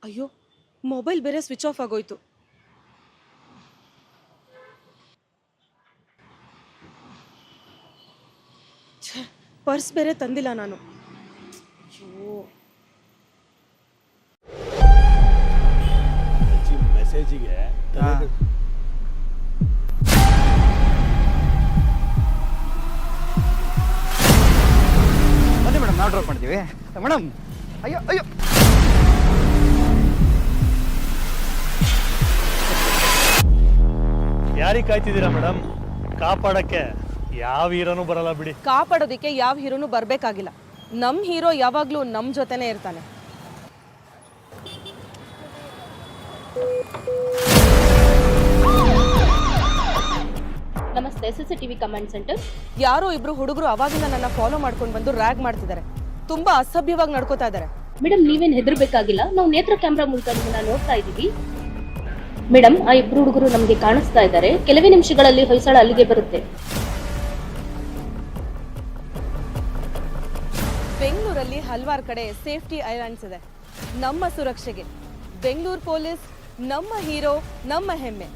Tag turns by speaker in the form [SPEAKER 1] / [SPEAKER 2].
[SPEAKER 1] ಅಯ್ಯೋ, ಮೊಬೈಲ್ ಬೇರೆ switch off ಆಗೋಯ್ತು. ಪರ್ಸ್ ಬೇರೆ ತಂದಿಲ್ಲ ನಾನು. ಅಯ್ಯೋ,
[SPEAKER 2] ಮೆಸೇಜಿಗೆ
[SPEAKER 3] ಬನ್ನಿ ಮೇಡಮ್, ನಾವು ಡ್ರಾಪ್ ಮಾಡ್ತೀವಿ ಮೇಡಮ್. ಅಯ್ಯೋ ಅಯ್ಯೋ,
[SPEAKER 2] ಯಾರಿಗೆ ಕಾಯ್ತಿದ್ದೀರಾ ಮೇಡಮ್? ಕಾಪಾಡಕ್ಕೆ ಯಾವ ಹೀರೋನು ಬರಲ್ಲ ಬಿಡಿ.
[SPEAKER 1] ಕಾಪಾಡೋದಕ್ಕೆ ಯಾವ ಹೀರೋನು ಬರಬೇಕಾಗಿಲ್ಲ. ನಮ್ಮ ಹೀರೋ ಯಾವಾಗಲೂ ನಮ್ಮ ಜೊತೆನೇ ಇರ್ತಾನೆ.
[SPEAKER 4] ನಮಸ್ತೆ, CCTV ಕಮಾಂಡ್ ಸೆಂಟರ್.
[SPEAKER 1] ಯಾರೋ ಇಬ್ರು ಹುಡುಗರು ಅವಾಗಿಂದ ನನ್ನ ಫಾಲೋ ಮಾಡ್ಕೊಂಡು ಬಂದು ರ್ಯಾಗ್ ಮಾಡ್ತಿದ್ದಾರೆ. ತುಂಬಾ ಅಸಭ್ಯವಾಗಿ ನಡ್ಕೋತಾ ಇದ್ದಾರೆ.
[SPEAKER 4] ಮೇಡಮ್, ನೀವೇನು ಹೆದರ್ಬೇಕಾಗಿಲ್ಲ. ನಾವು ನೇತ್ರ ಕ್ಯಾಮ್ರಾ ಮೂಲಕ ನಿಮ್ಮನ್ನ ನೋಡ್ತಾ ಇದ್ದೀವಿ. ಮೇಡಮ್, ಆ ಇಬ್ರು ಹುಡುಗರು ನಮಗೆ ಕಾಣಿಸ್ತಾ ಇದ್ದಾರೆ. ಕೆಲವೇ ನಿಮಿಷಗಳಲ್ಲಿ ಹೊಯ್ಸಳ ಅಲ್ಲಿಗೆ ಬರುತ್ತೆ.
[SPEAKER 1] ಬೆಂಗಳೂರಲ್ಲಿ ಹಲವಾರು ಕಡೆ ಸೇಫ್ಟಿ ಐಲ್ಯಾಂಡ್ಸ್ ಇದೆ. ನಮ್ಮ ಸುರಕ್ಷೆಗೆ ಬೆಂಗಳೂರು ಪೊಲೀಸ್ ನಮ್ಮ ಹೀರೋ, ನಮ್ಮ ಹೆಮ್ಮೆ.